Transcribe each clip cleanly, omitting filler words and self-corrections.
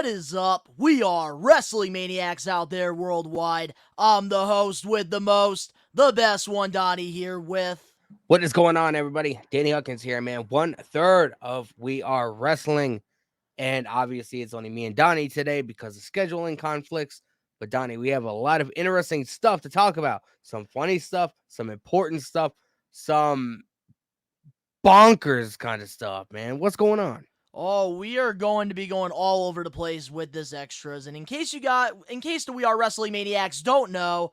What is up? We are wrestling maniacs out there worldwide. I'm the host with the most, the best one, Donnie, here with. What is going on, everybody? Danny Huckins here, man. 1/3 of We Are Wrestling. And obviously, it's only me and Donnie today because of scheduling conflicts. But, Donnie, we have a lot of interesting stuff to talk about. Some funny stuff, some important stuff, some bonkers kind of stuff, man. What's going on? Oh, we are going to be going all over the place with this extras. And in case the We Are Wrestling Maniacs don't know,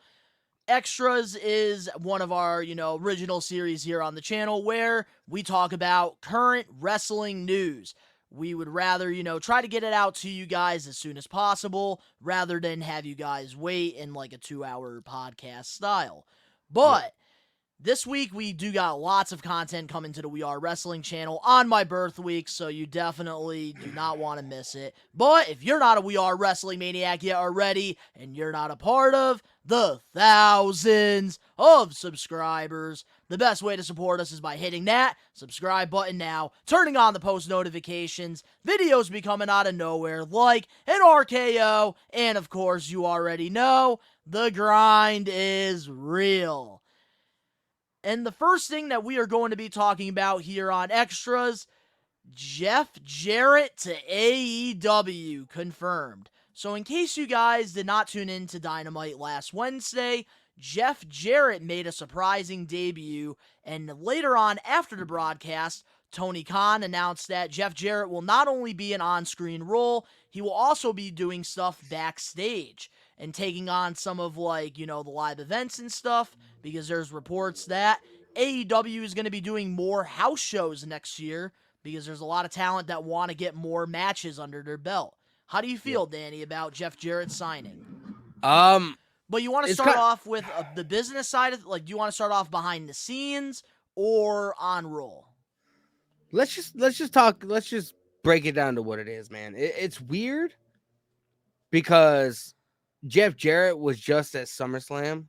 Extras is one of our, original series here on the channel where we talk about current wrestling news. We would rather, try to get it out to you guys as soon as possible rather than have you guys wait in like a 2-hour podcast style. But this week, we do got lots of content coming to the We Are Wrestling channel on my birth week, so you definitely do not want to miss it. But if you're not a We Are Wrestling Maniac yet already, and you're not a part of the thousands of subscribers, the best way to support us is by hitting that subscribe button now, turning on the post notifications, videos be coming out of nowhere like an RKO, and of course, you already know, the grind is real. And the first thing that we are going to be talking about here on Extras, Jeff Jarrett to AEW confirmed. So in case you guys did not tune in to Dynamite last Wednesday, Jeff Jarrett made a surprising debut, and later on after the broadcast, Tony Khan announced that Jeff Jarrett will not only be an on-screen role, he will also be doing stuff backstage and taking on some of the live events and stuff, because there's reports that AEW is going to be doing more house shows next year because there's a lot of talent that want to get more matches under their belt. How do you feel, Danny, about Jeff Jarrett signing? Um, But you want to it's start kind off with the business side of do you want to start off behind the scenes or on roll? let's just talk. Let's just break it down to what it is, man. It's weird because Jeff Jarrett was just at SummerSlam.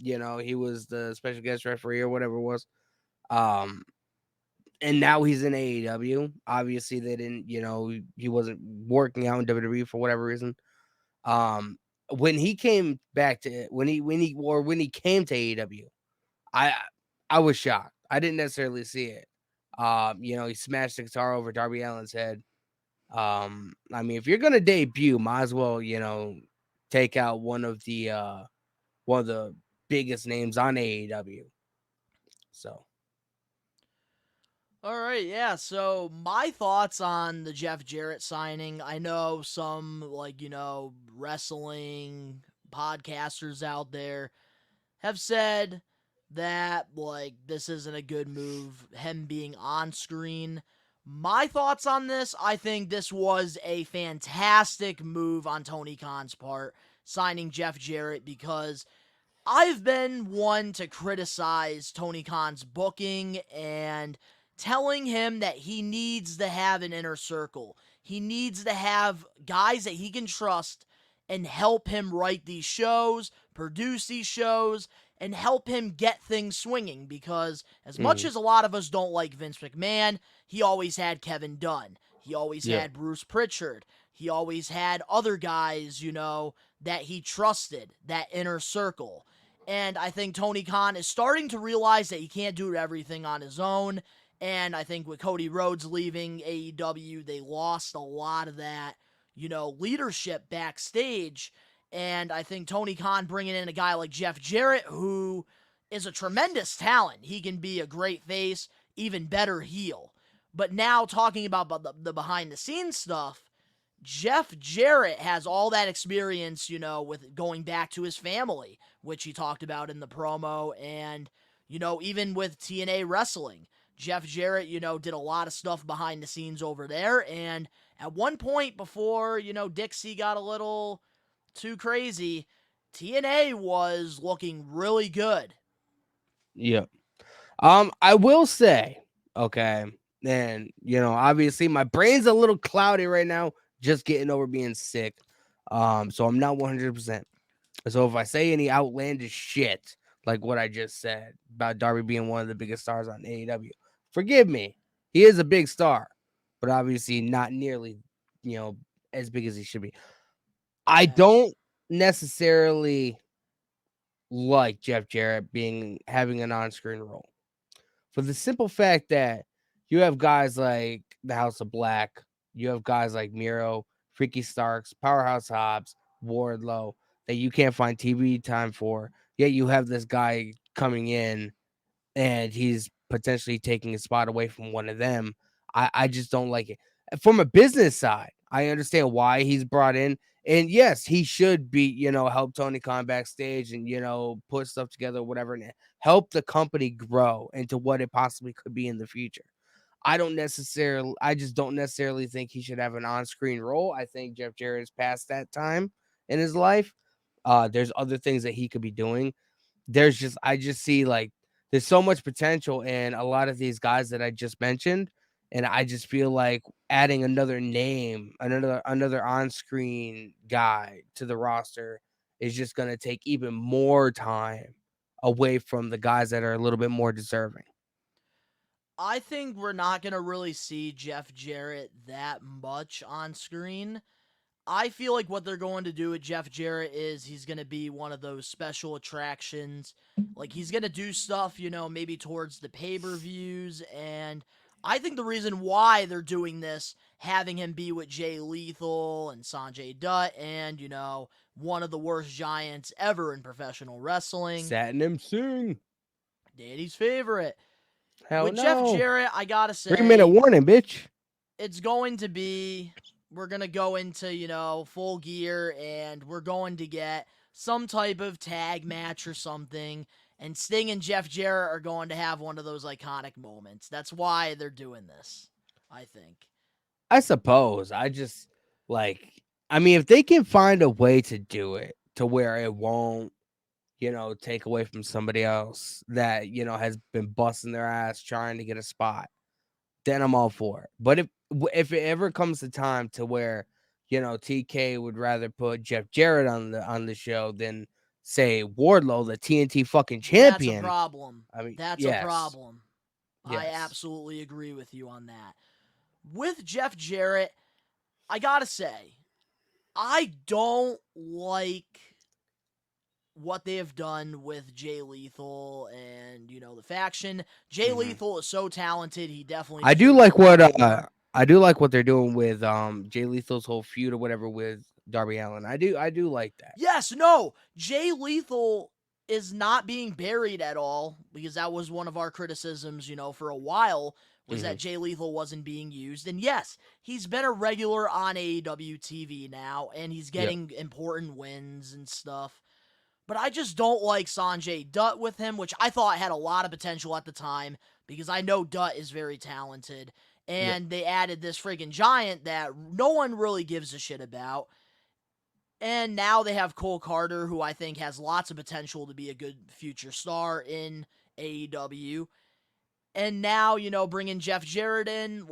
He was the special guest referee or whatever it was. Um, and now he's in AEW. Obviously, they didn't, he wasn't working out in WWE for whatever reason. Um, when he came back to when he came to AEW, I I was shocked. I didn't necessarily see it. He smashed the guitar over Darby Allin's head. I mean, if you're gonna debut, might as well, take out one of the biggest names on AEW. So All right, yeah. So my thoughts on the Jeff Jarrett signing. I know some wrestling podcasters out there have said that this isn't a good move, him being on screen. My thoughts on this, I think this was a fantastic move on Tony Khan's part, signing Jeff Jarrett, because I've been one to criticize Tony Khan's booking and telling him that he needs to have an inner circle. He needs to have guys that he can trust and help him write these shows, produce these shows, and help him get things swinging, because as much as a lot of us don't like Vince McMahon, he always had Kevin Dunn. He always yeah, had Bruce Pritchard. He always had other guys, that he trusted, that inner circle. And I think Tony Khan is starting to realize that he can't do everything on his own. And I think with Cody Rhodes leaving AEW, they lost a lot of that, leadership backstage. And I think Tony Khan bringing in a guy like Jeff Jarrett, who is a tremendous talent. He can be a great face, even better heel. But now talking about the behind the scenes stuff, Jeff Jarrett has all that experience, with going back to his family, which he talked about in the promo, and, even with TNA Wrestling. Jeff Jarrett, did a lot of stuff behind the scenes over there, and at one point before, Dixie got a little too crazy, TNA was looking really good. yeah. I will say, okay, and obviously my brain's a little cloudy right now, just getting over being sick. So I'm not 100%. So if I say any outlandish shit like what I just said about Darby being one of the biggest stars on AEW, forgive me. He is a big star, but obviously not nearly, as big as he should be. I Yes. don't necessarily like Jeff Jarrett having an on-screen role for the simple fact that you have guys like the House of Black, you have guys like Miro, Freaky Starks, Powerhouse Hobbs, Wardlow that you can't find TV time for. Yet you have this guy coming in and he's potentially taking a spot away from one of them. I just don't like it. From a business side, I understand why he's brought in. And yes, he should be, help Tony Khan backstage and, put stuff together, whatever, and help the company grow into what it possibly could be in the future. I just don't necessarily think he should have an on-screen role. I think Jeff Jarrett is past that time in his life. There's other things that he could be doing. I just see like there's so much potential in a lot of these guys that I just mentioned. And I just feel like adding another name, another on-screen guy to the roster is just going to take even more time away from the guys that are a little bit more deserving. I think we're not going to really see Jeff Jarrett that much on screen. I feel like what they're going to do with Jeff Jarrett is he's going to be one of those special attractions. Like, he's going to do stuff, maybe towards the pay-per-views. And I think the reason why they're doing this, having him be with Jay Lethal and Sanjay Dutt and, one of the worst giants ever in professional wrestling. Satnam Singh. Daddy's favorite. Hell With no. Jeff Jarrett, I gotta say, 3-minute warning, bitch. It's going to be, we're gonna go into, Full Gear, and we're going to get some type of tag match or something, and Sting and Jeff Jarrett are going to have one of those iconic moments. That's why they're doing this, I think. I suppose. If they can find a way to do it to where it won't, take away from somebody else that, has been busting their ass trying to get a spot, then I'm all for it. But if it ever comes to time to where, TK would rather put Jeff Jarrett on the show than say Wardlow, the TNT fucking champion. That's a problem. That's yes. a problem. Yes. I absolutely agree with you on that. With Jeff Jarrett, I gotta say, I don't like what they have done with Jay Lethal and, the faction. Jay Lethal is so talented, he definitely I do like what they're doing with Jay Lethal's whole feud or whatever with Darby Allin. I do like that. Yes, no. Jay Lethal is not being buried at all, because that was one of our criticisms, for a while, was that Jay Lethal wasn't being used. And yes, he's been a regular on AEW TV now, and he's getting important wins and stuff. But I just don't like Sanjay Dutt with him, which I thought had a lot of potential at the time, because I know Dutt is very talented. And they added this friggin' giant that no one really gives a shit about. And now they have Cole Carter, who I think has lots of potential to be a good future star in AEW. And now, bringing Jeff Jarrett in,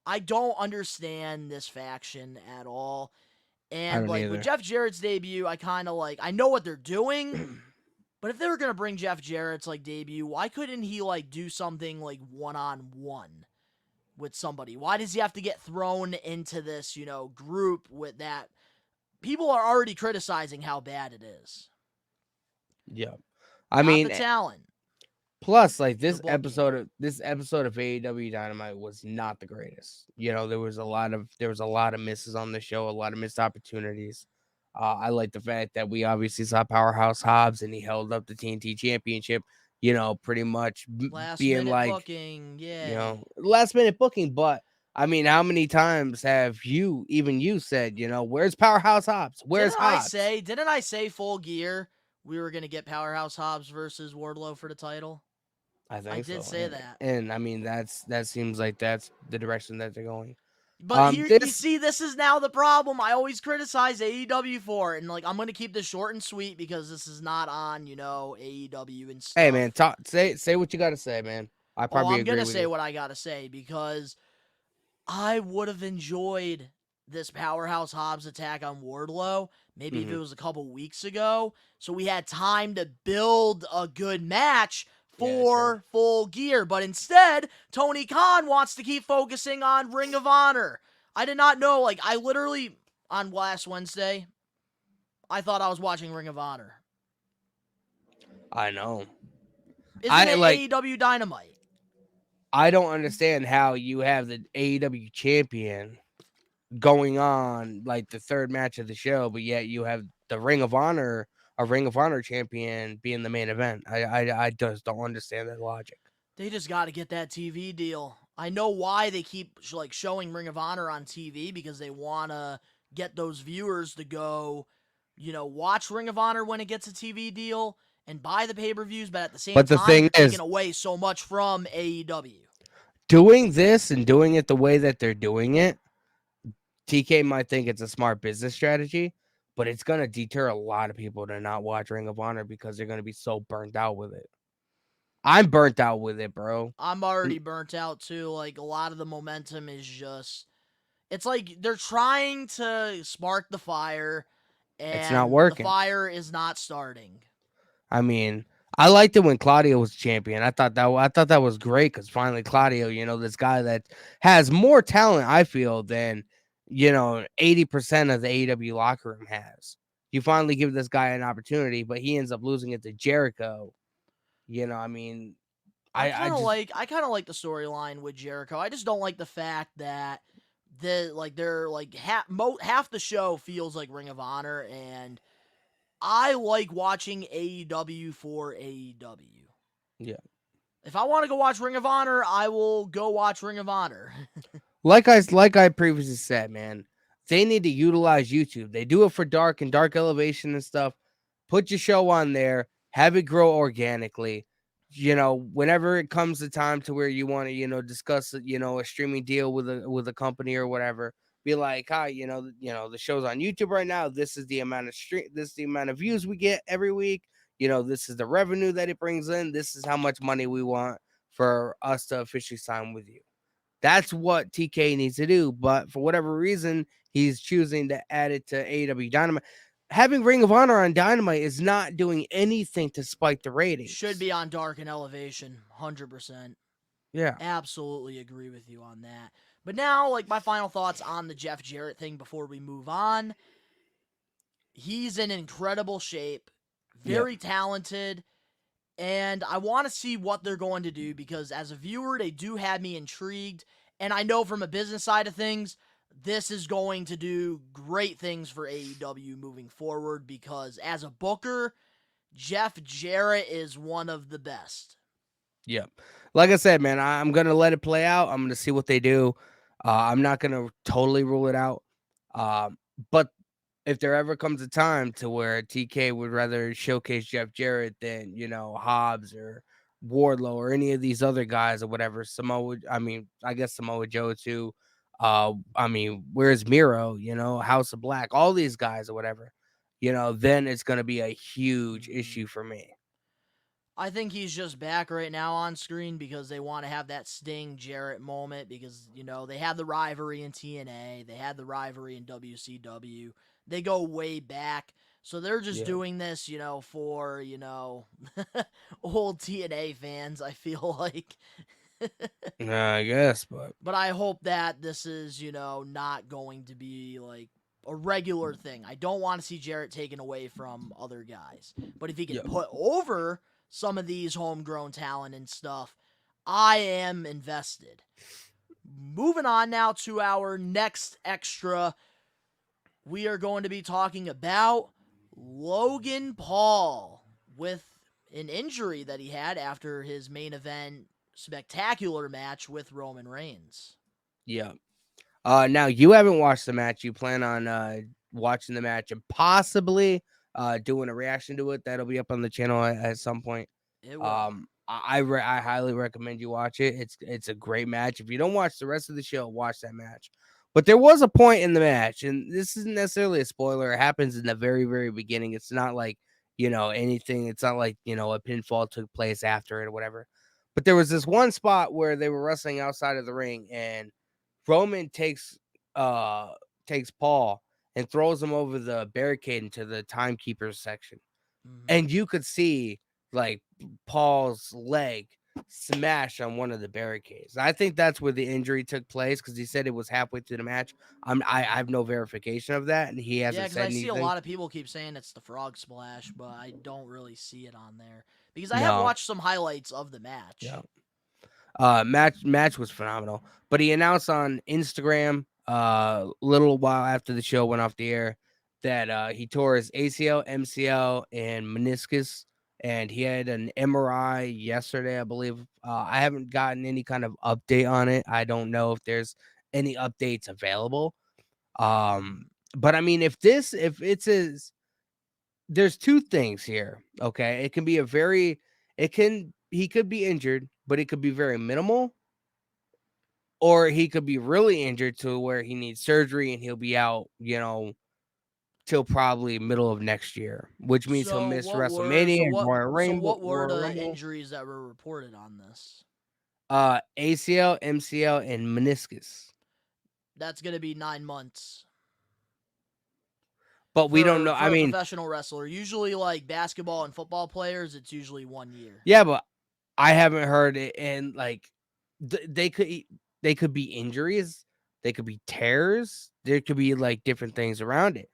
I don't understand this faction at all. And, with Jeff Jarrett's debut, I kind of, I know what they're doing, but if they were going to bring Jeff Jarrett's, debut, why couldn't he, do something, one-on-one with somebody? Why does he have to get thrown into this, group with that? People are already criticizing how bad it is. Yeah. Not the talent. Plus, this episode of AEW Dynamite was not the greatest. There was a lot of misses on the show, a lot of missed opportunities. I like the fact that we obviously saw Powerhouse Hobbs and he held up the TNT Championship. Pretty much being booking, last minute booking. But how many times have you said, where's Powerhouse Hobbs? Where's Hobbs? Didn't I say Full Gear we were gonna get Powerhouse Hobbs versus Wardlow for the title? I did say that. And that seems like that's the direction that they're going. But you see, this is now the problem. I always criticize AEW for it, and I'm gonna keep this short and sweet because this is not on, AEW and stuff. Hey man, say what you gotta say, man. I'm gonna say what I gotta say because I would have enjoyed this Powerhouse Hobbs attack on Wardlow, maybe if it was a couple weeks ago, so we had time to build a good match for Full Gear. But instead, Tony Khan wants to keep focusing on Ring of Honor. I did not know. Like, I literally, on last Wednesday, I thought I was watching Ring of Honor. I know. Isn't I it like. AEW Dynamite? I don't understand how you have the AEW champion going on like the third match of the show, but yet you have the Ring of Honor champion being the main event. I just don't understand that logic. They just got to get that TV deal. I know why they keep like showing Ring of Honor on TV, because they want to get those viewers to go, watch Ring of Honor when it gets a TV deal and buy the pay-per-views, but at the same But the time, thing you're taking is, away so much from AEW. doing this and doing it the way that they're doing it, TK might think it's a smart business strategy, but it's gonna deter a lot of people to not watch Ring of Honor because they're gonna be so burnt out with it. I'm burnt out with it, bro. I'm already burnt out too. Like, a lot of the momentum is just, it's like they're trying to spark the fire It's not and the working. fire is not starting. I mean, I liked it when Claudio was champion. I thought that was great because finally Claudio, this guy that has more talent, I feel, than 80% of the AEW locker room has. You finally give this guy an opportunity, but he ends up losing it to Jericho. I mean, I just I kind of like the storyline with Jericho. I just don't like the fact that they're like half the show feels like Ring of Honor, and I like watching AEW for AEW. yeah. If I want to go watch Ring of Honor, I will go watch Ring of Honor. Like I previously said, man, they need to utilize YouTube. They do it for Dark and Dark Elevation and stuff. Put your show on there, have it grow organically. Whenever it comes to time to where you want to, discuss, a streaming deal with a company or whatever, be like, hi, the show's on YouTube right now. This is the amount of this is the amount of views we get every week. This is the revenue that it brings in. This is how much money we want for us to officially sign with you. That's what TK needs to do. But for whatever reason, he's choosing to add it to AEW Dynamite. Having Ring of Honor on Dynamite is not doing anything to spike the Should ratings. be on Dark and Elevation, 100%. Yeah. Absolutely agree with you on that. But now, like, my final thoughts on the Jeff Jarrett thing before we move on. He's in incredible shape, Yep. very talented, and I want to see what they're going to do, because as a viewer, they do have me intrigued. And I know from a business side of things, this is going to do great things for AEW moving forward, because as a booker, Jeff Jarrett is one of the best. Yep. Like I said, man, I'm gonna let it play out. I'm gonna see what they do. I'm not gonna totally rule it out. But if there ever comes a time to where TK would rather showcase Jeff Jarrett than, Hobbs or Wardlow or any of these other guys or whatever, I guess Samoa Joe too. Where's Miro, House of Black, all these guys or whatever, then it's gonna be a huge issue for me. I think he's just back right now on screen because they want to have that Sting Jarrett moment, because, they had the rivalry in TNA, they had the rivalry in WCW. They go way back. So they're just Yeah. doing this, for, old TNA fans, I feel like. I guess, but But I hope that this is, not going to be like a regular thing. I don't want to see Jarrett taken away from other guys. But if he can yeah. put over some of these homegrown talent and stuff, I am invested. Moving on now to our next extra, we are going to be talking about Logan Paul with an injury that he had after his main event spectacular match with Roman Reigns. Yeah. Now you haven't watched the match. You plan on watching the match and possibly doing a reaction to it. That'll be up on the channel at some point. It will. I highly recommend you watch it. It's a great match. If you don't watch the rest of the show, watch that match. But there was a point in the match, and this isn't necessarily a spoiler. It happens in the very, very beginning. It's not like, anything. It's not like, a pinfall took place after it or whatever. But there was this one spot where they were wrestling outside of the ring, and Roman takes Paul and throws him over the barricade into the timekeepers section. Mm-hmm. And you could see like Paul's leg smashed on one of the barricades. I think that's where the injury took place because he said it was halfway through the match. I have no verification of that, and he Yeah, hasn't because said I see a anything. lot of people keep saying it's the frog splash, but I don't really see it on there because I have No, watched some highlights of the yeah. match. Match was phenomenal. But he announced on Instagram little while after the show went off the air that he tore his ACL, MCL, and meniscus, and he had an MRI yesterday, I believe. I haven't gotten any kind of update on it. I don't know if there's any updates available. Mhm. But I mean, if it's his, there's two things here. Okay, it can be a very, it can he could be injured, but it could be very minimal, or he could be really injured to where he needs surgery and he'll be out, till probably middle of next year, which means he'll So miss what were WrestleMania so and what so what were Royal the Rumble. injuries that were reported on this? ACL, MCL, and meniscus. That's gonna be 9 months But we don't for know. I a mean, professional wrestler. Usually, like basketball and football players, it's usually 1 year. yeah, but I haven't heard it, and like they could be injuries, they could be tears, there could be like different things around it.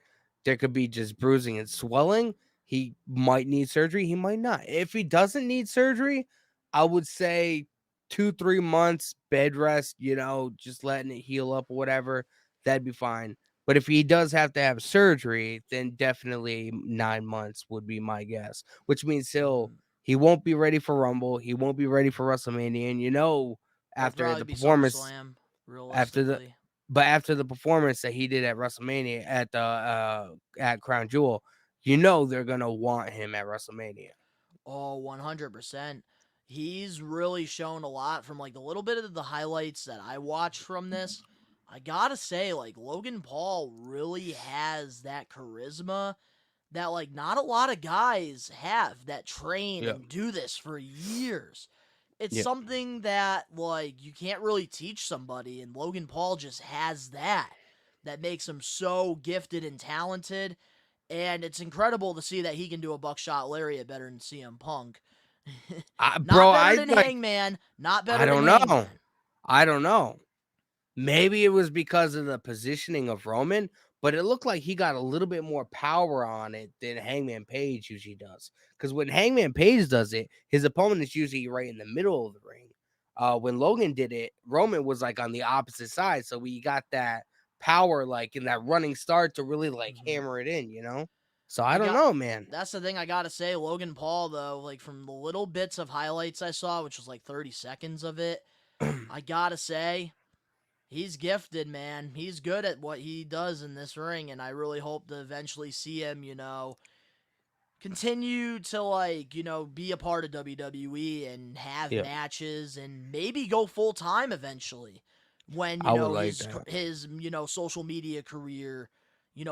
There could be just bruising and swelling. He might need surgery. He might not. If he doesn't need surgery, I would say 2-3 months bed rest. Just letting it heal up or whatever. That'd be fine. But if he does have to have surgery, then definitely 9 months would be my guess. Which means Mhm. he won't be ready for Rumble. He won't be ready for WrestleMania. And It'll after probably the be performance, SummerSlam, after the realistically. after the performance that he did at WrestleMania at Crown Jewel, they're gonna want him at WrestleMania. Oh, 100%. He's really shown a lot from like the little bit of the highlights that I watched from this. I gotta say, like, Logan Paul really has that charisma that, like, not a lot of guys have that train Yeah, and do this for years. It's yeah. something that, like, you can't really teach somebody, and Logan Paul just has that. That makes him so gifted and talented. And it's incredible to see that he can do a buckshot lariat better than CM Punk. Bro, Not better than Hangman. Not I better than don't know. Hangman. I don't know. Maybe it was because of the positioning of Roman, but it looked like he got a little bit more power on it than Hangman Page usually does. Because when Hangman Page does it, his opponent is usually right in the middle of the ring. When Logan did it, Roman was like on the opposite side, so we got that power, like in that running start, to really like Mhm. hammer it in. So I I don't got. know, man. That's the thing I gotta say. Logan Paul, though, like from the little bits of highlights I saw, which was like 30 seconds of it, I gotta say, he's gifted, man. He's good at what he does in this ring, and I really hope to eventually see him, continue to be a part of WWE and have Yeah, matches and maybe go full time eventually when I would like his that. his social media career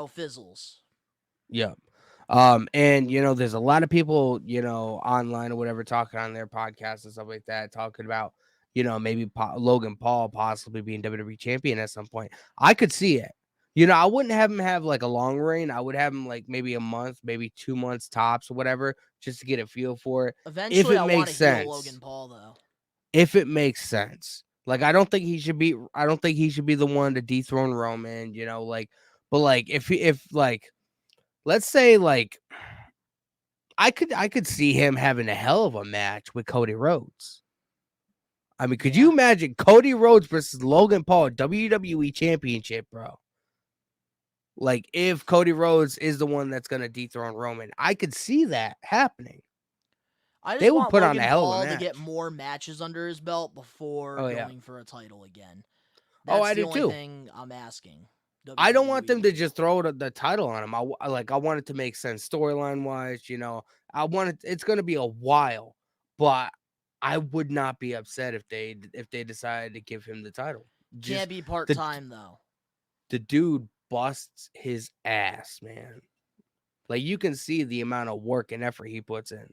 fizzles. Yeah. And there's a lot of people, online or whatever, talking on their podcasts and stuff like that, talking about, maybe Logan Paul possibly being WWE champion at some point. I could see it. I wouldn't have him have like a long reign. I would have him like maybe a month, maybe 2 months tops or whatever, just to get a feel for it. If Eventually it I want makes to heal sense. Logan Paul though. If it makes sense. Like I don't think he should be the one to dethrone Roman, but like if like let's say like I could see him having a hell of a match with Cody Rhodes. I mean, could you Yeah. imagine Cody Rhodes versus Logan Paul WWE Championship, bro? Like if Cody Rhodes is the one that's gonna dethrone Roman, I could see that happening. I They just would want put on a Logan hell of a Paul to get match. more matches under his belt before Oh yeah. going for a title again. Oh, That's I the do only too. thing I'm asking I don't want them WWE. to just throw the title on him. I want it to make sense storyline wise. I want it. It's going to be a while, but I would not be upset if they decided to give him the title. Can't Just be part the time though. the dude busts his ass, man. Like you can see the amount of work and effort he puts in,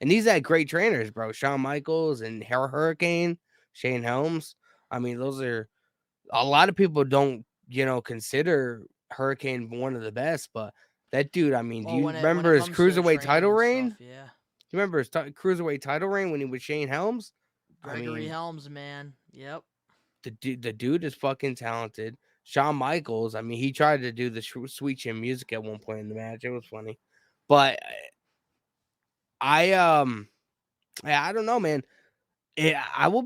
and he's had great trainers, bro. Shawn Michaels and Hurricane, Shane Helms. I mean, those are a lot of people don't, consider Hurricane one of the best, but that dude, I mean, do Oh, you when it remember his comes to cruiserweight training title and reign? stuff, Do yeah. you remember his cruiserweight title reign when he was Shane Helms? I Gregory mean, Helms, man. Yep. the dude is fucking talented. Shawn Michaels, I mean, he tried to do the sweet chin music at one point in the match. It was funny, but I yeah, I don't know, man. Yeah, I will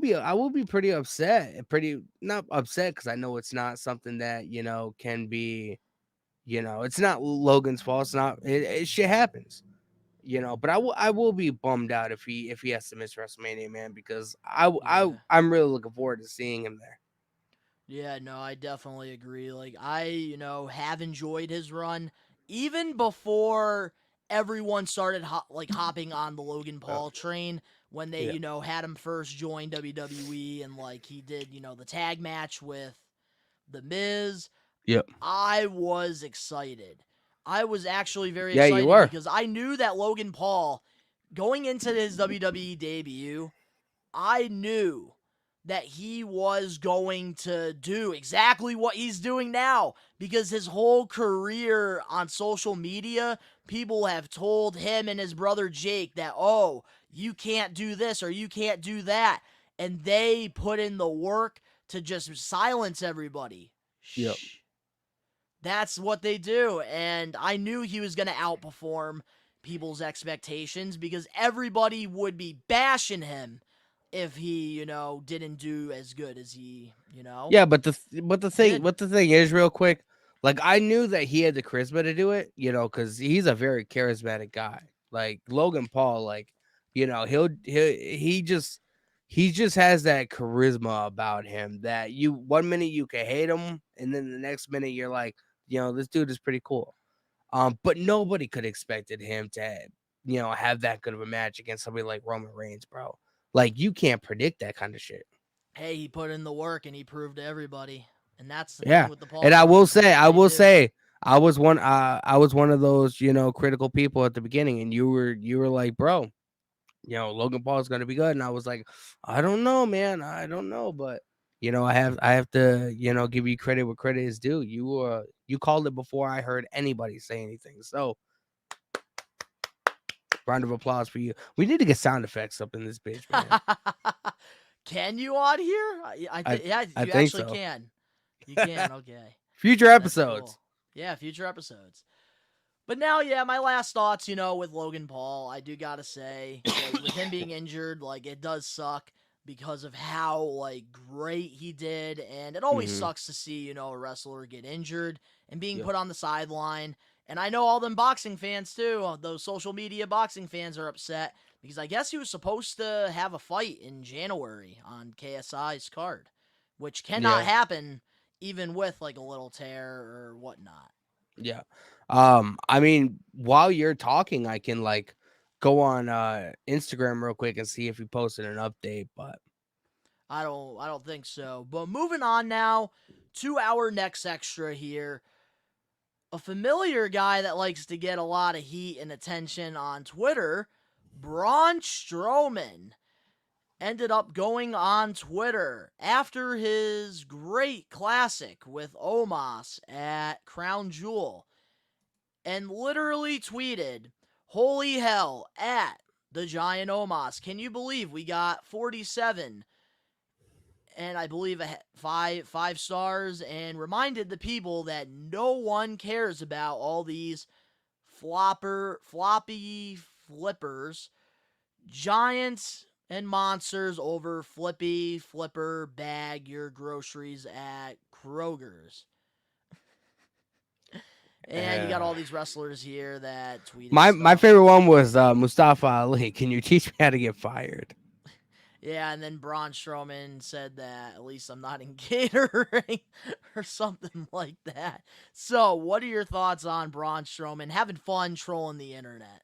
be pretty upset, pretty not upset because I know it's not something that can be, it's not Logan's fault. It's not it shit happens, But I will be bummed out if he has to miss WrestleMania, man, because Yeah. I'm really looking forward to seeing him there. Yeah, no, I definitely agree. Like have enjoyed his run even before everyone started hopping on the Logan Oh, Paul train when they, yeah, had him first join WWE and like he did, the tag match with The Miz. yep, I was excited. I was actually very yeah, you excited were. because I knew that Logan Paul going into his WWE debut, I knew that he was going to do exactly what he's doing now because his whole career on social media, people have told him and his brother Jake that, oh, you can't do this or you can't do that. And they put in the work to just silence everybody. Yep. Shh. That's what they do. And I knew he was going to outperform people's expectations because everybody would be bashing him if he, didn't do as good as he, Yeah, did. but the thing is, real quick, like I knew that he had the charisma to do it, because he's a very charismatic guy. Like Logan Paul, like he just has that charisma about him that you 1 minute you can hate him, and then the next minute you're like, this dude is pretty cool. But nobody could expected him to, have that good of a match against somebody like Roman Reigns, bro. Like you can't predict that kind of shit. Hey, he put in the work and he proved to everybody. And that's the thing Yeah. with the Paul And brothers. That's what I they will do. say, I was one of those, critical people at the beginning, and you were like, bro, Logan Paul is gonna be good. And I was like, I don't know, man. I don't know. But I have to, give you credit where credit is due. You called it before I heard anybody say anything. So round of applause for you. We need to get sound effects up in this bitch, man. Can you on here? I Yeah, I you think actually so. can. You can. Okay. Future That's episodes. cool. Yeah, future episodes. But now, yeah, my last thoughts, with Logan Paul, I do gotta say, like, with him being injured, like, it does suck because of how, like, great he did. And it always Mm-hmm. sucks to see, a wrestler get injured and being Yep. put on the sideline. And I know all them boxing fans, too, those social media boxing fans are upset because I guess he was supposed to have a fight in January on KSI's card, which cannot Yeah. happen even with, like, a little tear or whatnot. Yeah. I mean, while you're talking, I can like go on Instagram real quick and see if he posted an update, but I don't think so. But moving on now to our next extra here. A familiar guy that likes to get a lot of heat and attention on Twitter, Braun Strowman, ended up going on Twitter after his great classic with Omos at Crown Jewel and literally tweeted, "Holy hell, at the Giant Omos. Can you believe we got 47 and I believe five stars, and reminded the people that no one cares about all these floppy flippers, giants and monsters over flippy flipper bag your groceries at Kroger's." And you got uh, all these wrestlers here that tweeted my stuff. favorite one was Mustafa Ali. Can you teach me how to get fired? Yeah, and then Braun Strowman said that at least I'm not in catering or something like that. So, what are your thoughts on Braun Strowman having fun trolling the internet?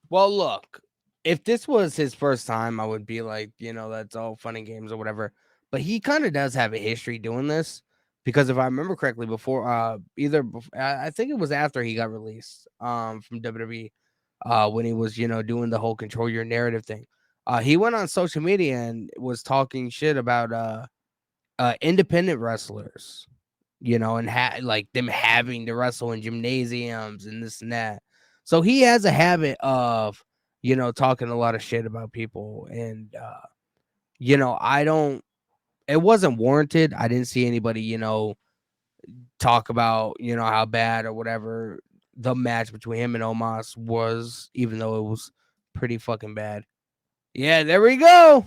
Well, look, if this was his first time, I would be like, that's all fun and games or whatever. But he kind of does have a history doing this because if I remember correctly, before I think it was after he got released from WWE, when he was doing the whole control your narrative thing. He went on social media and was talking shit about independent wrestlers, and like them having to wrestle in gymnasiums and this and that. So he has a habit of, talking a lot of shit about people, and I don't. It wasn't warranted. I didn't see anybody, talk about how bad or whatever the match between him and Omos was, even though it was pretty fucking bad. Yeah, there we go.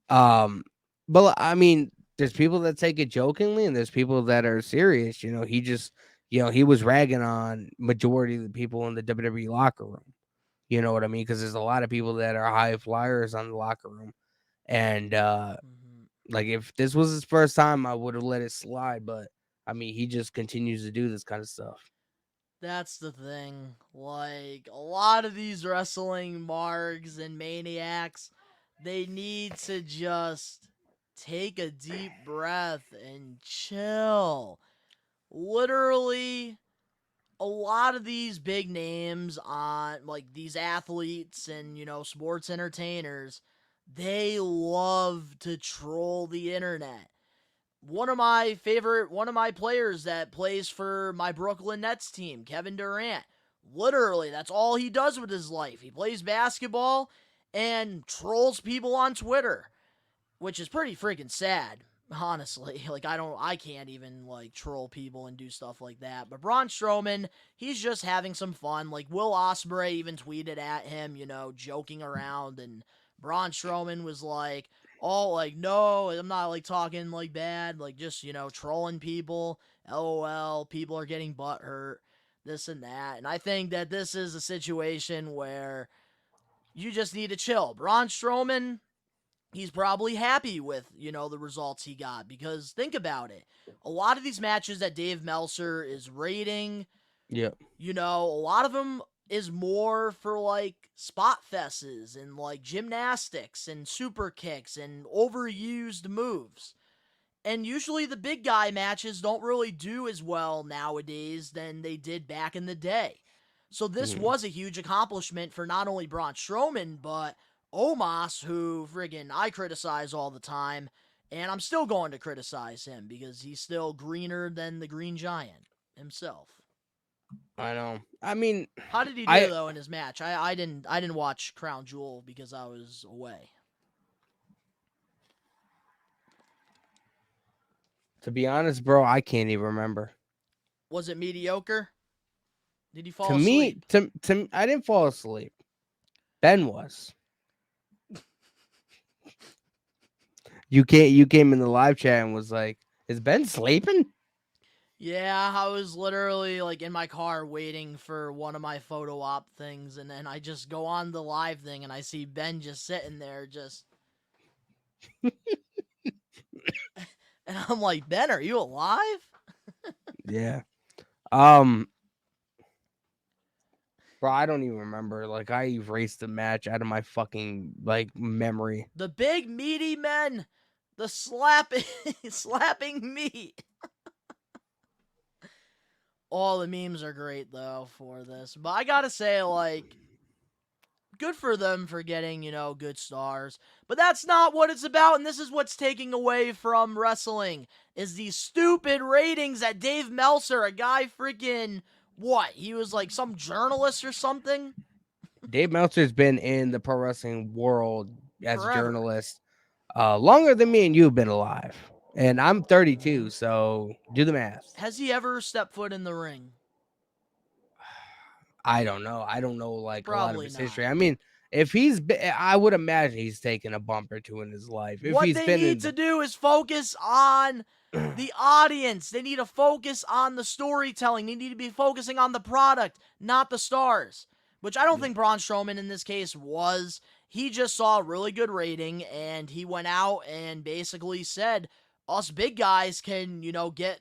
But I mean, there's people that take it jokingly, and there's people that are serious. He just, he was ragging on majority of the people in the WWE locker room. You know what I mean? Because there's a lot of people that are high flyers on the locker room, and Mhm. like if this was his first time, I would have let it slide. But I mean, he just continues to do this kind of stuff. That's the thing. Like, a lot of these wrestling marks and maniacs, they need to just take a deep breath and chill. Literally, a lot of these big names on, like, these athletes and, sports entertainers, they love to troll the internet. One of my players that plays for my Brooklyn Nets team, Kevin Durant. Literally, that's all he does with his life. He plays basketball and trolls people on Twitter, which is pretty freaking sad, honestly. Like, I can't even like troll people and do stuff like that. But Braun Strowman, he's just having some fun. Like, Will Ospreay even tweeted at him, joking around, and Braun Strowman was like, "Oh, like, no, I'm not like talking like bad, like just trolling people. LOL, people are getting butt hurt, this and that." And I think that this is a situation where you just need to chill. Braun Strowman, he's probably happy with, the results he got, because think about it. A lot of these matches that Dave Meltzer is rating, Yep. a lot of them is more for like spot fesses and like gymnastics and super kicks and overused moves. And usually the big guy matches don't really do as well nowadays than they did back in the day. So this Mhm. was a huge accomplishment for not only Braun Strowman, but Omos, who friggin' I criticize all the time. And I'm still going to criticize him because he's still greener than the Green Giant himself. I know. I mean, How did he do I though in his match? I didn't watch Crown Jewel because I was away. to be honest, bro, I can't even remember. Was it mediocre? Did he To fall me, asleep? I didn't fall asleep. Ben was. You came in the live chat and was like, "Is Ben sleeping?" Yeah, I was literally like in my car waiting for one of my photo op things, and then I just go on the live thing and I see Ben just sitting there, and I'm like, Ben, are you alive? Yeah. Um, bro, I don't even remember. Like, I erased the match out of my fucking like memory. The big meaty men, the slapping, slapping meat. All the memes are great though for this, but I gotta say, like, good for them for getting, good stars. But that's not what it's about, and this is what's taking away from wrestling, is these stupid ratings that Dave Meltzer, a guy freaking, what? He was like some journalist or something? Dave Meltzer's been in the pro wrestling world as a Forever. journalist longer than me and you have been alive. And I'm 32, so do the math. Has he ever stepped foot in the ring? I don't know. I don't know like a lot of Probably his not. history. I mean, if he's been, I would imagine he's taken a bump or two in his life. If What he's they been need in to do is focus on the audience. They need to focus on the storytelling. They need to be focusing on the product, not the stars. Which I don't think Braun Strowman in this case was. He just saw a really good rating and he went out and basically said, us big guys can, get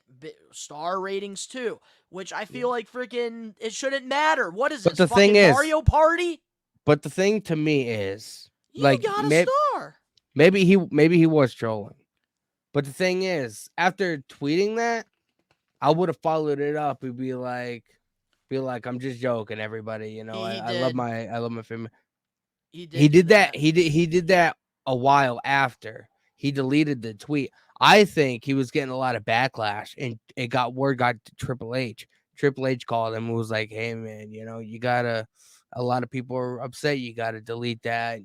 star ratings too. Which I feel like freaking, it shouldn't matter. What is but this, the thing fucking is, Mario Party? but the thing to me is You like got a star. maybe he was trolling. But the thing is, after tweeting that, I would have followed it up and be like, I'm just joking, everybody. He did. I love my family. He He did do did that. that. He did that a while after he deleted the tweet. I think he was getting a lot of backlash, and word got to Triple H. Triple H called him and was like, "Hey man, you gotta A lot of people are upset. You got to delete that.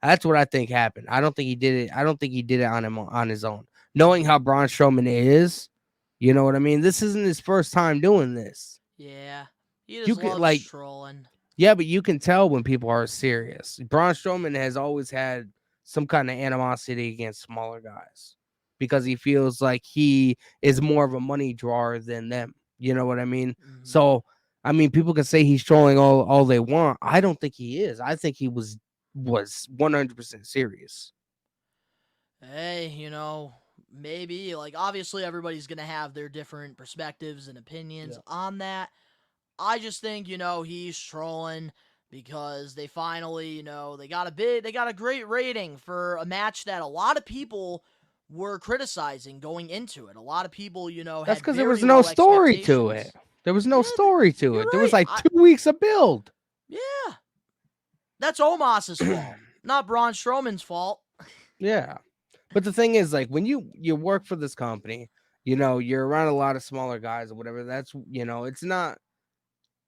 That's what I think happened. I don't think he did it. I don't think he did it on his own. Knowing how Braun Strowman is, you know what I mean. This isn't his first time doing this. Yeah. He You just could loves like, trolling. yeah, but you can tell when people are serious. Braun Strowman has always had some kind of animosity against smaller guys because he feels like he is more of a money drawer than them. You know what I mean? Hmm. So, I mean, people can say he's trolling all they want. I don't think he is. I think he was 100% serious. Hey, maybe, like, obviously everybody's going to have their different perspectives and opinions Yeah. on that. I just think, he's trolling because they finally, they got a great rating for a match that a lot of people were criticizing going into it. A lot of people, That's had because there was very no low story to it. expectations. There was no Yeah, story to you're it. There was right. like 2 weeks of build. Yeah, that's Omos's fault, not Braun Strowman's fault. Yeah. But the thing is, like, when you work for this company, you're around a lot of smaller guys or whatever. It's not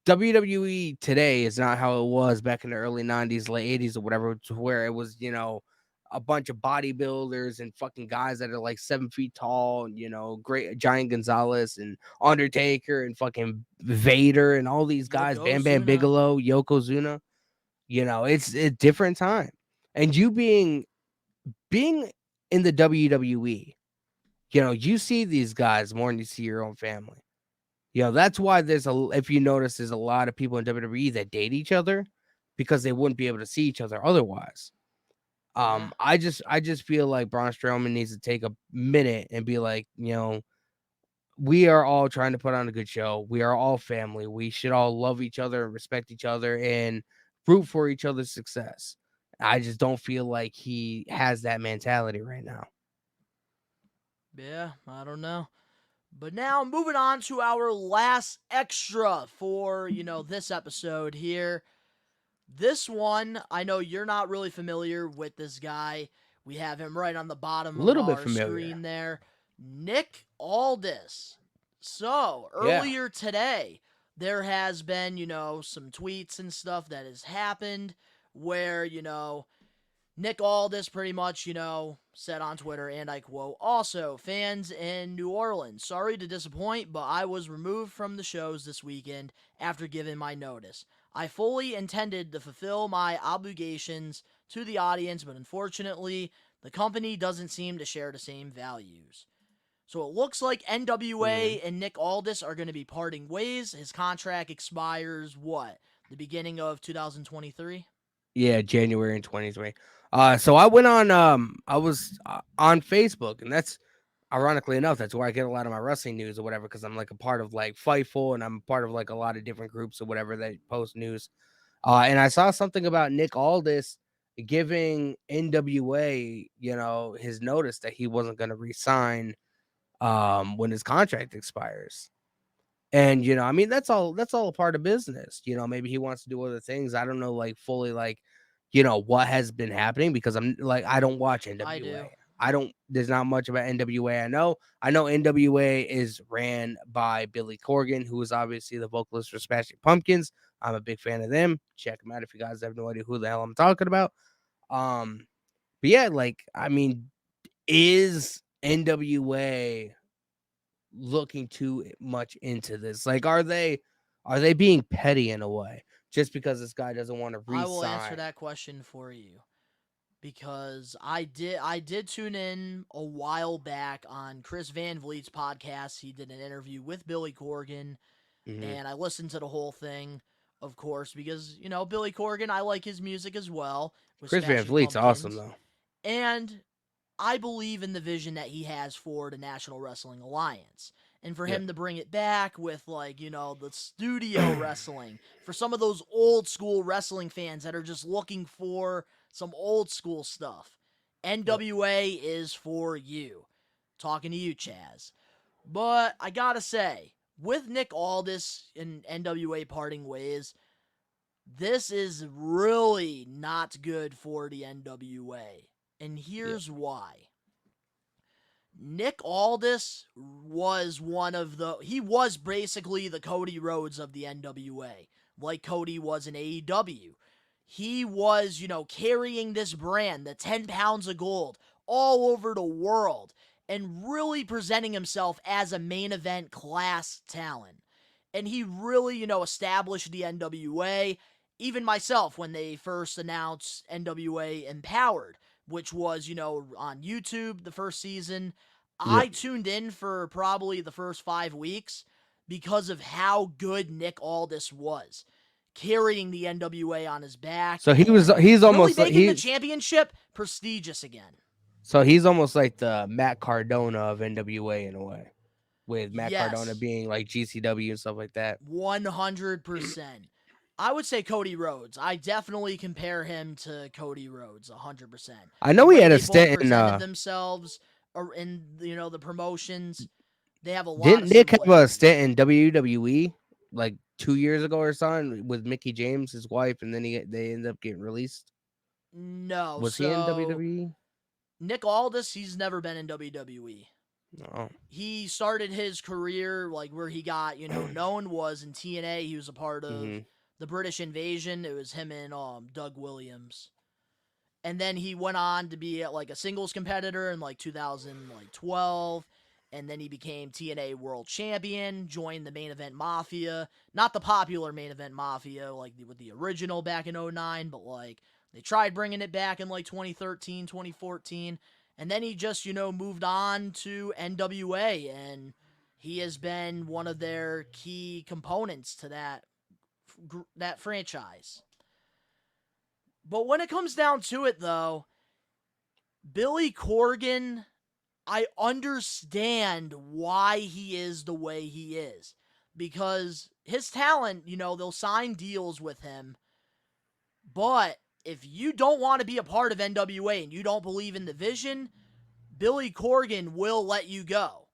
WWE today is not how it was back in the early 90s, late 80s or whatever, to where it was, a bunch of bodybuilders and fucking guys that are like 7 feet tall, great Giant Gonzalez and Undertaker and fucking Vader and all these guys, Bam Bam Yokozuna. Bigelow, Yokozuna. It's a different time. And you being in the WWE, you see these guys more than you see your own family. That's why if you notice, there's a lot of people in WWE that date each other because they wouldn't be able to see each other otherwise. Yeah. I just feel like Braun Strowman needs to take a minute and be like, we are all trying to put on a good show. We are all family. We should all love each other and respect each other and root for each other's success. I just don't feel like he has that mentality right now. Yeah, I don't know. But now, moving on to our last extra for, this episode here. This one, I know you're not really familiar with this guy. We have him right on the A bottom of little bit our familiar. screen there. Nick Aldis. So, Yeah. earlier today, there has been, some tweets and stuff that has happened where, Nick Aldis pretty much, said on Twitter, and I quote, "Also, fans in New Orleans, sorry to disappoint, but I was removed from the shows this weekend after giving my notice. I fully intended to fulfill my obligations to the audience, but unfortunately, the company doesn't seem to share the same values." So it looks like Mhm. NWA and Nick Aldis are going to be parting ways. His contract expires, what, the beginning of 2023? Yeah, January in 2020. So I went on I was on Facebook, and that's ironically enough, that's where I get a lot of my wrestling news or whatever, because I'm like a part of like Fightful and I'm part of like a lot of different groups or whatever that post news. And I saw something about Nick Aldis giving NWA, his notice that he wasn't gonna resign when his contract expires. And I mean, that's all a part of business. Maybe he wants to do other things. I don't know, like fully, like what has been happening, because I'm like, I don't watch I NWA. do. I don't. There's not much about NWA. I know NWA is ran by Billy Corgan, who is obviously the vocalist for Smashing Pumpkins. I'm a big fan of them. Check them out if you guys have no idea who the hell I'm talking about. Um, but yeah, like, I mean, is NWA looking too much into this? Like, are they being petty in a way just because this guy doesn't want to I will answer re-sign? that question for you because I did tune in a while back on Chris Van Vliet's podcast. He did an interview with Billy Corgan, Mhm. and I listened to the whole thing, of course, because Billy Corgan, I like his music as well with Chris Van Smashing Vliet's awesome Pumpkins, though. and I believe in the vision that he has for the National Wrestling Alliance. And for Yeah. him to bring it back with, like, the studio wrestling, for some of those old school wrestling fans that are just looking for some old school stuff, Yep. NWA is for you. Talking to you, Chaz. But I gotta say, with Nick Aldis and NWA parting ways, this is really not good for the NWA. And Yep. here's why. Nick Aldis was he was basically the Cody Rhodes of the NWA like Cody was in AEW. He was, carrying this brand, the 10 pounds of gold, all over the world and really presenting himself as a main event class talent. And he really, established the NWA. Even myself, when they first announced NWA Empowered, which was, on YouTube the first season, Yep. I tuned in for probably the first 5 weeks because of how good Nick Aldis was, carrying the NWA on his back So he's and really almost like making the championship prestigious again. he's almost like the Matt Cardona of NWA in a way, with Matt Cardona Yes, being like GCW and stuff like that. 100%. I would say Cody Rhodes. I definitely compare him to Cody Rhodes 100%. I The know he way had a they both stint in presented themselves in the promotions, they have a lot didn't of Nick have a similarities. stint in WWE like 2 years ago or something with Mickey James, his wife, and then they ended up getting released. No, Was he in so WWE? Nick Aldis, he's never been in WWE. No. He started his career like where he got, known was in TNA. He was a part of Hmm. the British Invasion. It was him and Doug Williams. And then he went on to be like a singles competitor in like 2012, and then he became TNA World Champion, joined the Main Event Mafia, not the popular Main Event Mafia like with the original back in '09, but like they tried bringing it back in like 2013, 2014, and then he just, moved on to NWA, and he has been one of their key components to that franchise. But when it comes down to it, though, Billy Corgan, I understand why he is the way he is. Because his talent, they'll sign deals with him. But if you don't want to be a part of NWA and you don't believe in the vision, Billy Corgan will let you go.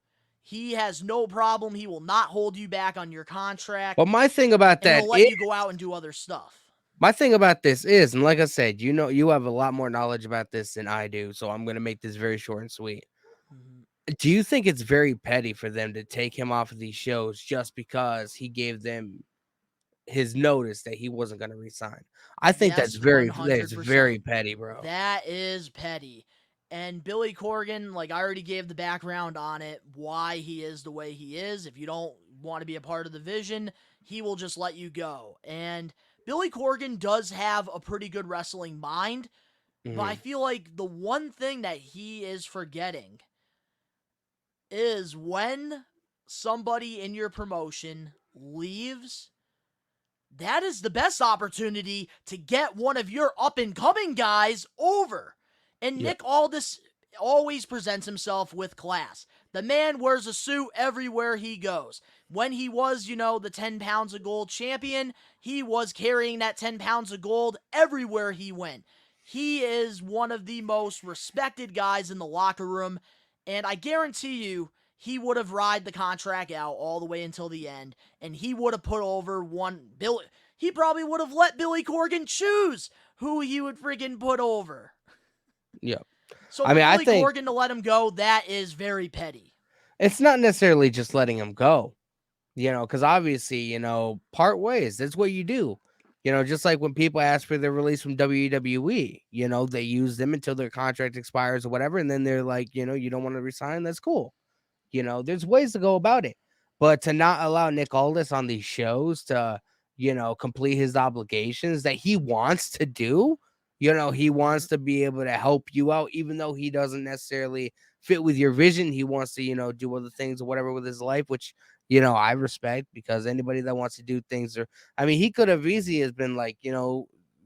He has no problem. He will not hold you back on your contract. But my thing about And that he'll let is, you go out and do other stuff. my thing about this is, and like I said, you have a lot more knowledge about this than I do, so I'm gonna make this very short and sweet. Mm-hmm. Do you think it's very petty for them to take him off of these shows just because he gave them his notice that he wasn't going to resign? I think Yes, that's very 100%. petty, bro. That is petty. And Billy Corgan, like I already gave the background on it, why he is the way he is. If you don't want to be a part of the vision, he will just let you go. And Billy Corgan does have a pretty good wrestling mind, but I Mhm. feel like the one thing that he is forgetting is when somebody in your promotion leaves, that is the best opportunity to get one of your up and coming guys over. And Yep. Nick Aldis always presents himself with class. The man wears a suit everywhere he goes. When he was, the 10 pounds of gold champion, he was carrying that 10 pounds of gold everywhere he went. He is one of the most respected guys in the locker room, and I guarantee you, he would have ride the contract out all the way until the end, and he would have put over one Billy. He probably would have let Billy Corgan choose who he would freaking put over. Yep. So I for mean, I Billy think Corgan to let him go, that is very petty. it's not necessarily just letting him go, because obviously, part ways. That's what you do. Just like when people ask for their release from WWE, they use them until their contract expires or whatever, and then they're like, you don't want to resign. That's cool. There's ways to go about it, but to not allow Nick Aldis on these shows to, complete his obligations that he wants to do, he Mm-hmm. wants to be able to help you out, even though he doesn't necessarily fit with your vision. He wants to, do other things or whatever with his life, which, I respect, because anybody that wants to do things, or, I mean, he could have easily has been like,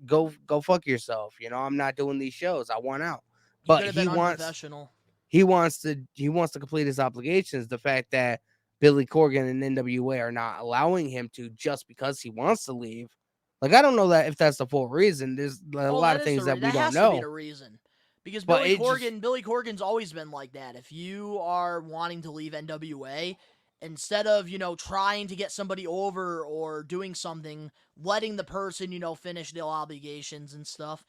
go fuck yourself. I'm not doing these shows. I want out. He But could have been unprofessional. he wants to complete his obligations. The fact that Billy Corgan and NWA are not allowing him to just because he wants to leave. Like, I don't know that if that's the full reason. There's a Oh, lot that of is things that we that don't has to be know. the reason. Because But Billy it just Corgan's always been like that. If you are wanting to leave NWA, instead of, trying to get somebody over or doing something, letting the person, finish their obligations and stuff,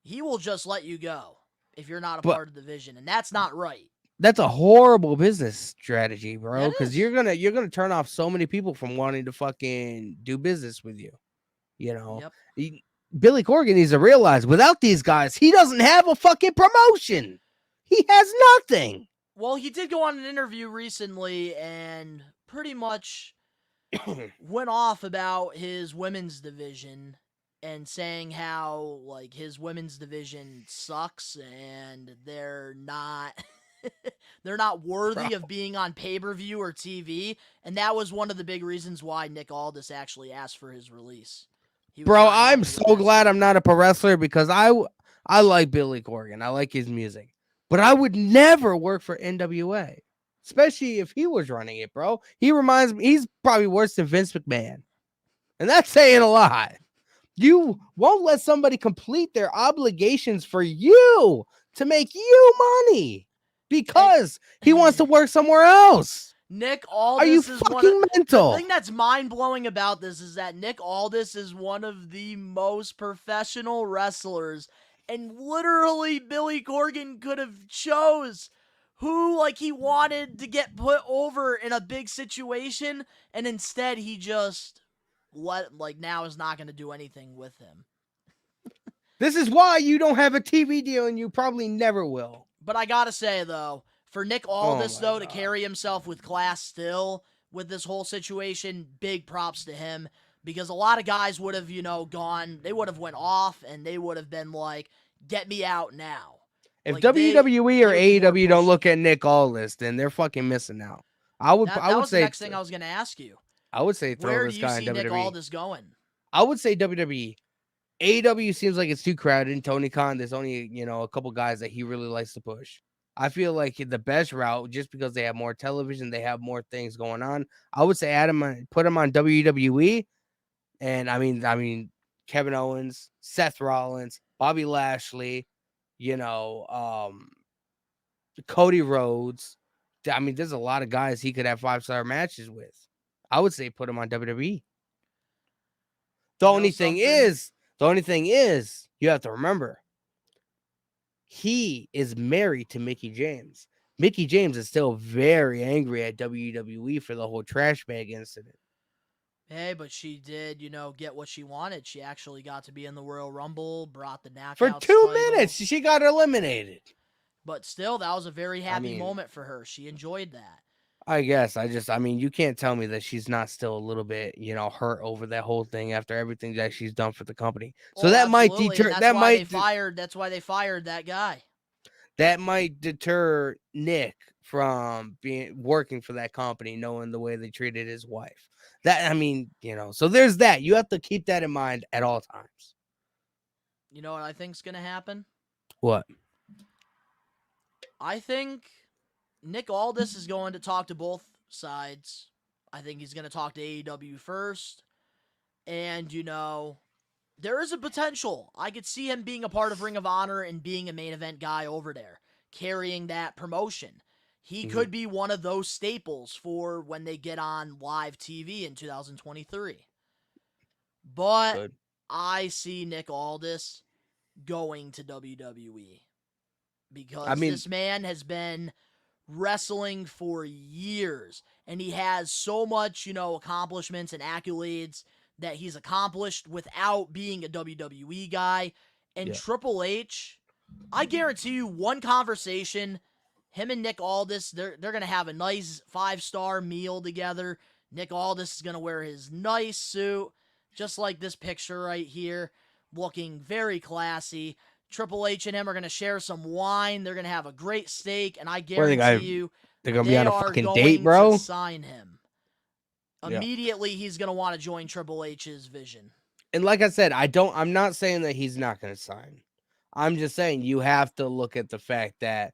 he will just let you go if you're not a but part of the vision. And that's not right. that's a horrible business strategy, bro. That Because you're is. gonna turn off so many people from wanting to fucking do business with you. You know, Yep. Billy Corgan needs to realize without these guys, he doesn't have a fucking promotion. He has nothing. Well, he did go on an interview recently and pretty much went off about his women's division and saying how like his women's division sucks and they're not they're not worthy Bro. of being on pay-per-view or TV, and that was one of the big reasons why Nick Aldis actually asked for his release. He was Bro, not I'm happy with so that glad I'm statement. not a pro wrestler because I like Billy Corgan. I like his music. But I would never work for NWA. Especially if he was running it, bro. He reminds me he's probably worse than Vince McMahon. And that's saying a lot. You won't let somebody complete their obligations for you to make you money because he wants to work somewhere else. Nick Are you Aldis is one of fucking the mental? thing that's mind-blowing about this is that Nick Aldis is one of the most professional wrestlers, and literally Billy Corgan could have chose who like he wanted to get put over in a big situation, and instead he just now is not going to do anything with him. This is why you don't have a TV deal and you probably never will. But I gotta say though, for Nick Aldis though to carry himself with class still with this whole situation, big props to him, because a lot of guys would have, gone, they would have went off and they would have been like, get me out now. If Like WWE or would be more AEW don't pushy. look at Nick Aldis, then they're fucking missing out. I would That I would was the say next thing I was gonna ask you. I would say throw Where do this you guy in see Nick WWE. Aldis going? I would say WWE. AEW seems like it's too crowded. And Tony Khan, there's only a couple guys that he really likes to push. I feel like the best route, just because they have more television, they have more things going on. I would say put him on WWE, and I mean Kevin Owens, Seth Rollins, Bobby Lashley, you know, Cody Rhodes. I mean, there's a lot of guys he could have 5-star matches with. I would say put him on WWE. The only thing is, you have to remember, he is married to Mickey James. Mickey James is still very angry at WWE for the whole trash bag incident. Hey, but she did, get what she wanted. She actually got to be in the Royal Rumble, brought the For Knockouts 2 title. minutes, she got eliminated. But still, that was a very happy moment for her. She enjoyed that. I guess you can't tell me that she's not still a little bit, hurt over that whole thing after everything that she's done for the company. So that might deter. That's why they fired that guy. That might deter Nick from working for that company, knowing the way they treated his wife. So there's that. You have to keep that in mind at all times. You know what I think's gonna happen? What? I think Nick Aldis is going to talk to both sides. I think he's going to talk to AEW first. And, there is a potential. I could see him being a part of Ring of Honor and being a main event guy over there, carrying that promotion. He could be one of those staples for when they get on live TV in 2023. But I see Nick Aldis going to WWE. Because this man has been wrestling for years, and he has so much, accomplishments and accolades that he's accomplished without being a WWE guy. And Triple H, I guarantee you, one conversation, him and Nick Aldis, they're going to have a nice 5-star meal together. Nick Aldis is going to wear his nice suit, just like this picture right here, looking very classy. Triple H and him are going to share some wine. They're going to have a great steak, and I guarantee you they're going to be on a fucking going date, bro. to sign him. Immediately, he's going to want to join Triple H's vision. And like I said, I'm not saying that he's not going to sign. I'm just saying you have to look at the fact that,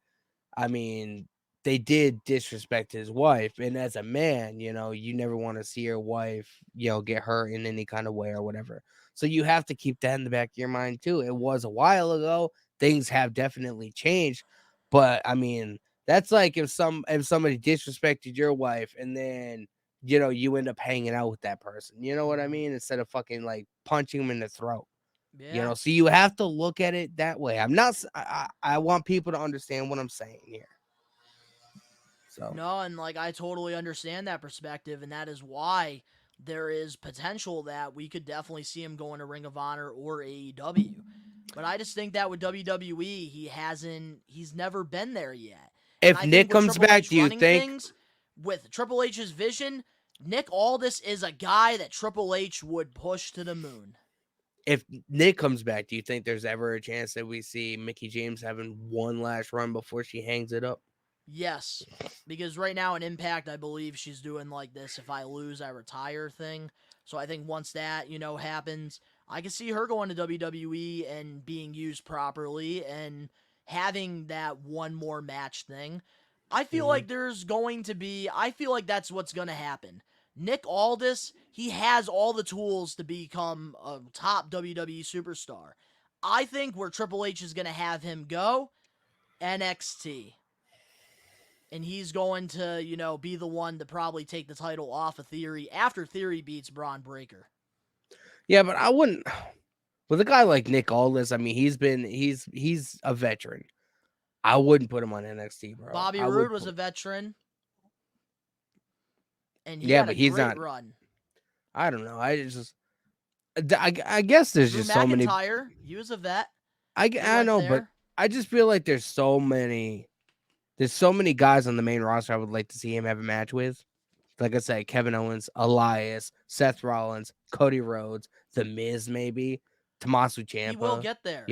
they did disrespect his wife. And as a man, you never want to see your wife, get hurt in any kind of way or whatever. So you have to keep that in the back of your mind too. It was a while ago. Things have definitely changed. But that's like if somebody disrespected your wife and then, you end up hanging out with that person. You know what I mean? Instead of fucking like punching him in the throat. Yeah. So you have to look at it that way. I want people to understand what I'm saying here. So no, and I totally understand that perspective, and that is why there is potential that we could definitely see him going to Ring of Honor or AEW. But I just think that with WWE, he's never been there yet. And If I think Nick with comes Triple back, H do you running think things, with Triple H's vision, Nick Aldis is a guy that Triple H would push to the moon. if Nick comes back, do you think there's ever a chance that we see Mickie James having one last run before she hangs it up? Yes, because right now in Impact, I believe she's doing like this "if I lose, I retire" thing. So I think once that, happens, I can see her going to WWE and being used properly and having that one more match thing. I feel like I feel like that's what's going to happen. Nick Aldis, he has all the tools to become a top WWE superstar. I think where Triple H is going to have him go, NXT. And he's going to, be the one to probably take the title off of Theory after Theory beats Braun Breaker. Yeah, but I wouldn't. With a guy like Nick Aldis, I mean, he's a veteran. I wouldn't put him on NXT, bro. Bobby Roode was a veteran, and he Yeah, had but a he's great not. run. I don't know. I guess there's Drew just so many. McIntyre, he was a vet. I know, but I just feel like there's so many guys on the main roster I would like to see him have a match with. Like I said, Kevin Owens, Elias, Seth Rollins, Cody Rhodes, The Miz, maybe Tommaso Ciampa. He will get there.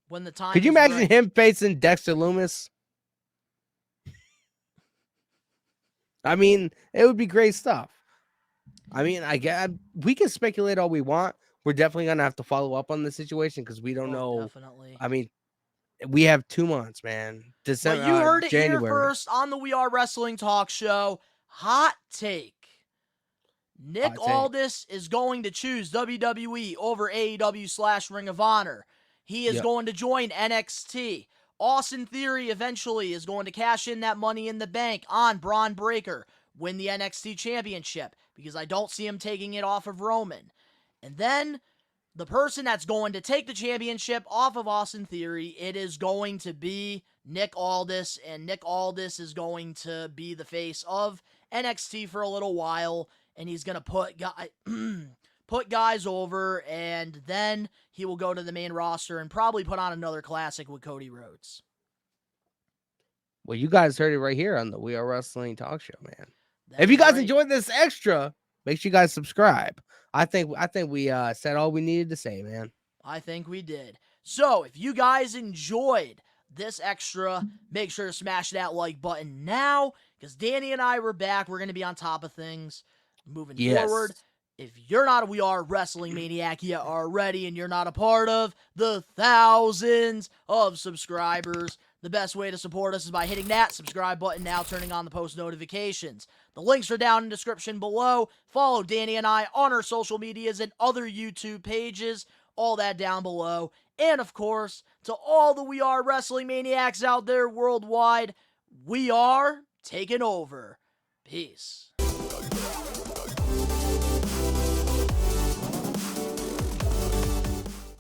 When the time Could you is imagine right. him facing Dexter Lumis? I mean, it would be great stuff. I mean, we can speculate all we want. We're definitely gonna have to follow up on the situation because we don't know. Definitely. I mean, we have 2 months, man. December, but you heard it January. here first on the We Are Wrestling Talk Show. Hot take. Nick Aldis is going to choose WWE over AEW / Ring of Honor. He is going to join NXT. Austin Theory eventually is going to cash in that Money in the Bank on Braun Breaker, win the NXT Championship, because I don't see him taking it off of Roman. And then the person that's going to take the championship off of Austin Theory, it is going to be Nick Aldis, and Nick Aldis is going to be the face of NXT for a little while, and he's going to put guys over, and then he will go to the main roster and probably put on another classic with Cody Rhodes. Well, you guys heard it right here on the We Are Wrestling Talk Show, man. If you guys enjoyed this extra, make sure you guys subscribe. I think we said all we needed to say, man. I think we did. So, if you guys enjoyed this extra, make sure to smash that like button now, because Danny and I were back. We're going to be on top of things moving forward. If you're not a We Are Wrestling Maniac yet already, and you're not a part of the thousands of subscribers, the best way to support us is by hitting that subscribe button now, turning on the post notifications. The links are down in the description below. Follow Danny and I on our social medias and other YouTube pages. All that down below. And of course, to all the We Are Wrestling Maniacs out there worldwide, we are taking over. Peace.